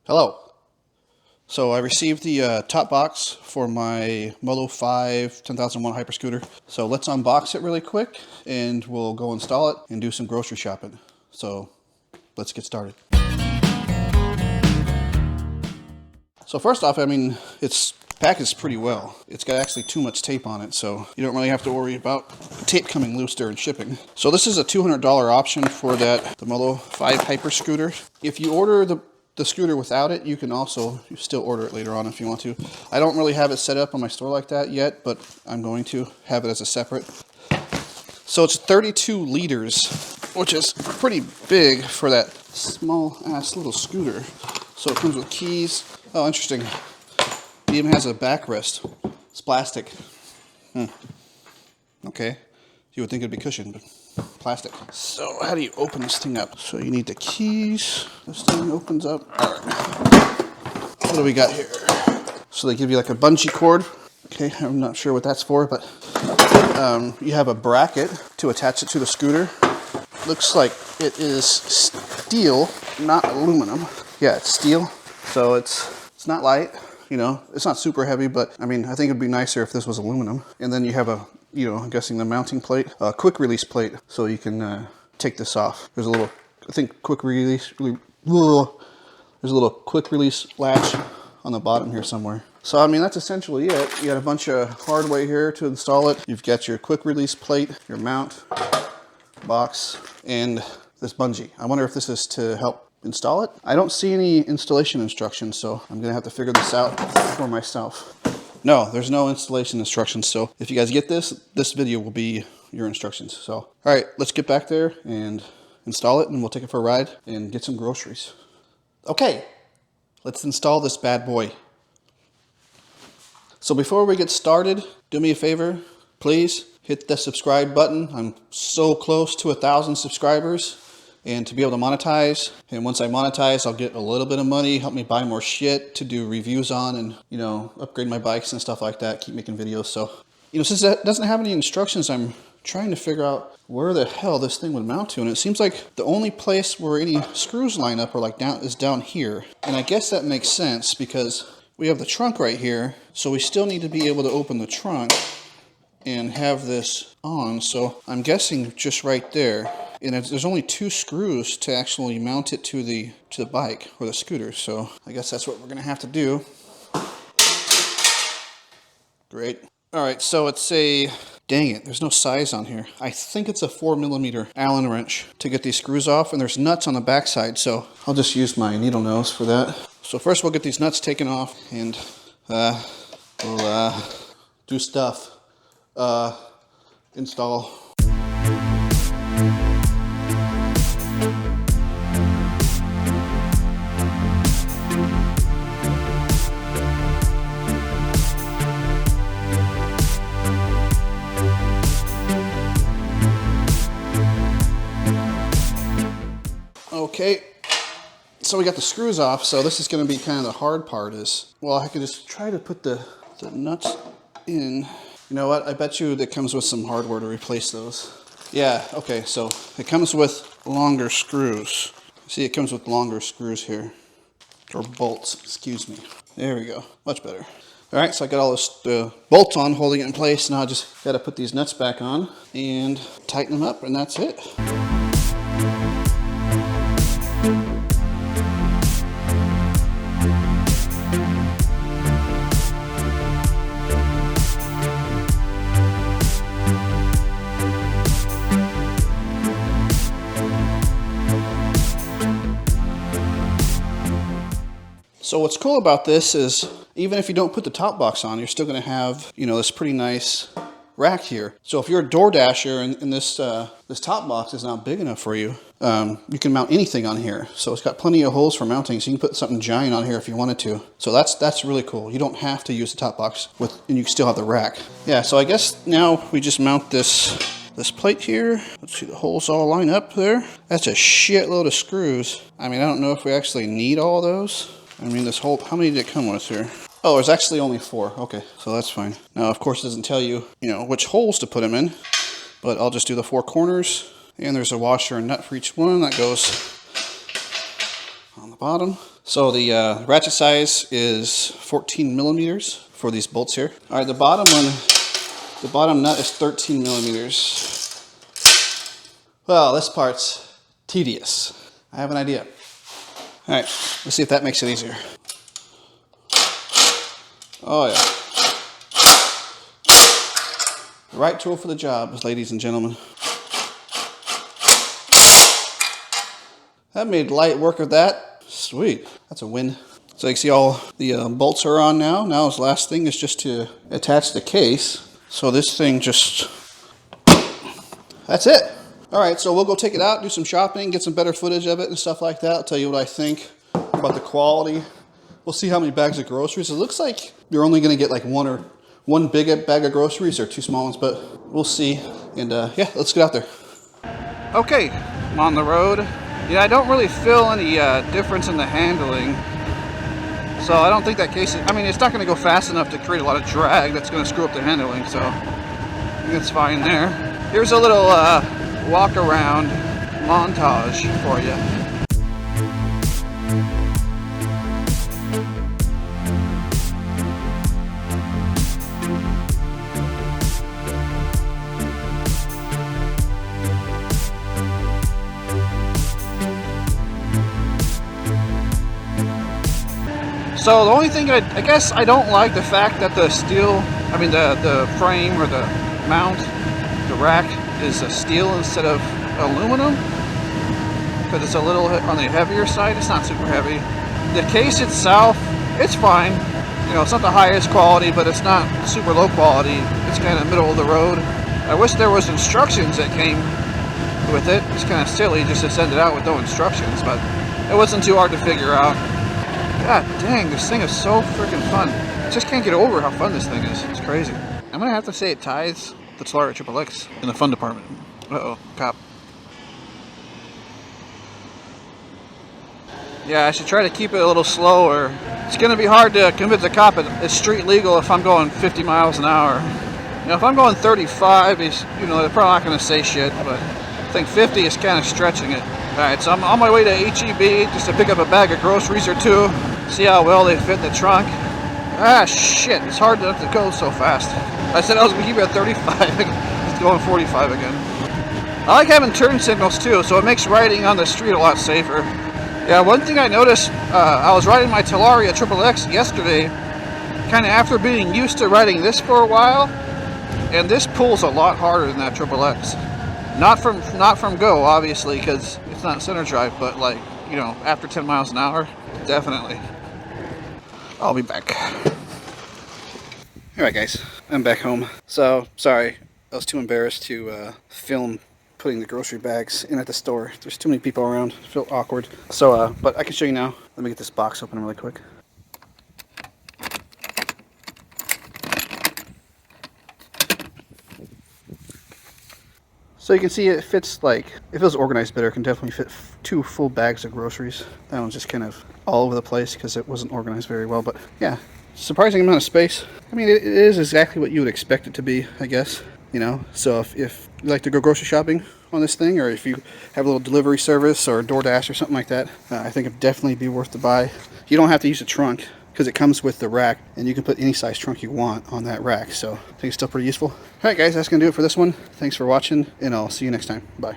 Hello. So I received the top box for my Molo-5 10000w hyper scooter. So let's unbox it really quick and we'll go install it and do some grocery shopping. So let's get started. So first off, I mean, it's packaged pretty well. It's got actually too much tape on it, so you don't really have to worry about tape coming loose during shipping. So this is a $200 option for the Molo-5 hyper scooter. If you order the scooter without it, you can also still order it later on if you want to. I don't really have it set up on my store like that yet, but I'm going to have it as a separate. So it's 32 liters, which is pretty big for that small ass little scooter. So it comes with keys. Oh, interesting. It even has a backrest. It's plastic. Okay. You would think it'd be cushioned, but plastic. So how do you open this thing up? So you need the keys. This thing opens up. All right. What do we got here? So they give you like a bungee cord. Okay, I'm not sure what that's for, but you have a bracket to attach it to the scooter. Looks like it is steel, not aluminum. Yeah, it's steel. So it's not light. You know, it's not super heavy, but I mean, I think it'd be nicer if this was aluminum. And then you have a, you know, I'm guessing the mounting plate, a quick release plate, so you can take this off. There's a little, I think, quick release, there's a little quick release latch on the bottom here somewhere. So, I mean, that's essentially it. You got a bunch of hardware here to install it. You've got your quick release plate, your mount, box, and this bungee. I wonder if this is to help install it. I don't see any installation instructions, so I'm gonna have to figure this out for myself. No, there's no installation instructions, so if you guys get this video will be your instructions. So, all right, let's get back there and install it, and we'll take it for a ride and get some groceries. Okay, let's install this bad boy. So before we get started, do me a favor, please hit the subscribe button. I'm so close to 1,000 subscribers. And to be able to monetize, and once I monetize, I'll get a little bit of money, help me buy more shit to do reviews on and, you know, upgrade my bikes and stuff like that, keep making videos. So, you know, since that doesn't have any instructions, I'm trying to figure out where the hell this thing would mount to. And it seems like the only place where any screws line up are like down here. And I guess that makes sense because we have the trunk right here. So we still need to be able to open the trunk and have this on. So I'm guessing just right there. And there's only 2 screws to actually mount it to the bike or the scooter. So I guess that's what we're gonna have to do. Great. All right, so it's a, dang it, there's no size on here. I think it's a 4mm Allen wrench to get these screws off, and there's nuts on the backside. So I'll just use my needle nose for that. So first we'll get these nuts taken off and we'll do stuff. Install. Okay, so we got the screws off, so this is going to be kind of the hard part is, well, I could just try to put the nuts in. You know what, I bet you that comes with some hardware to replace those. Yeah, okay, so it comes with longer screws. See, it comes with longer screws here, or bolts, excuse me. There we go, much better. All right, so I got all this bolts on, holding it in place. Now I just got to put these nuts back on and tighten them up, and that's it. So what's cool about this is even if you don't put the top box on, you're still going to have, you know, this pretty nice rack here. So if you're a door dasher and this top box is not big enough for you, you can mount anything on here. So it's got plenty of holes for mounting, so you can put something giant on here if you wanted to. So that's really cool. You don't have to use the top box and you can still have the rack. Yeah, so I guess now we just mount this plate here. Let's see, the holes all line up there. That's a shitload of screws. I mean, I don't know if we actually need all those. I mean, this whole, how many did it come with here? Oh, there's actually only 4. Okay, so that's fine. Now, of course, it doesn't tell you, you know, which holes to put them in, but I'll just do the 4 corners. And there's a washer and nut for each one that goes on the bottom. So the ratchet size is 14 millimeters for these bolts here. All right, the bottom one, the bottom nut is 13 millimeters. Well, this part's tedious. I have an idea. All right, let's see if that makes it easier. Oh yeah. The right tool for the job, ladies and gentlemen. That made light work of that. Sweet, that's a win. So you can see all the bolts are on now. Now his last thing is just to attach the case. So this thing just, that's it. All right, so we'll go take it out, do some shopping, get some better footage of it and stuff like that. I'll tell you what I think about the quality. We'll see how many bags of groceries. It looks like you're only gonna get like one big bag of groceries or 2 small ones, but we'll see. And yeah, let's get out there. Okay, I'm on the road. Yeah, I don't really feel any difference in the handling. So I don't think that case is, I mean, it's not gonna go fast enough to create a lot of drag that's gonna screw up the handling, so I think it's fine there. Here's a little walk around montage for you. So the only thing I guess I don't like the fact that the steel, I mean the frame or the mount, the rack is steel instead of aluminum, because it's a little on the heavier side. It's not super heavy. The case itself, it's fine. You know, it's not the highest quality, but it's not super low quality. It's kind of middle of the road. I wish there was instructions that came with it. It's kind of silly just to send it out with no instructions, but it wasn't too hard to figure out. God dang, this thing is so freaking fun. I just can't get over how fun this thing is. It's crazy. I'm gonna have to say it ties the Talaria XXX in the fun department. Uh-oh, cop. Yeah, I should try to keep it a little slower. It's gonna be hard to convince a cop it's street legal if I'm going 50 miles an hour. You know, if I'm going 35, you know, they're probably not gonna say shit, but I think 50 is kind of stretching it. Alright, so I'm on my way to HEB just to pick up a bag of groceries or 2. See how well they fit in the trunk. Ah, shit, it's hard not to go so fast. I said I was going to keep it at 35, it's going 45 again. I like having turn signals too, so it makes riding on the street a lot safer. Yeah, one thing I noticed, I was riding my Talaria XXX yesterday, kind of after being used to riding this for a while, and this pulls a lot harder than that XXX. Not from go, obviously, because it's not center drive, but like, you know, after 10 miles an hour, definitely. I'll be back. Alright guys, I'm back home. So, sorry, I was too embarrassed to film putting the grocery bags in at the store. There's too many people around, I feel awkward. So, but I can show you now. Let me get this box open really quick. So you can see it fits, like, if it was organized better, it can definitely fit 2 full bags of groceries. That one's just kind of all over the place because it wasn't organized very well, but yeah, surprising amount of space. I mean, it is exactly what you would expect it to be, I guess, you know. So if you like to go grocery shopping on this thing, or if you have a little delivery service or DoorDash or something like that, I think it'd definitely be worth the buy. You don't have to use a trunk, because it comes with the rack, and you can put any size trunk you want on that rack, so I think it's still pretty useful. Alright guys, that's going to do it for this one. Thanks for watching, and I'll see you next time. Bye.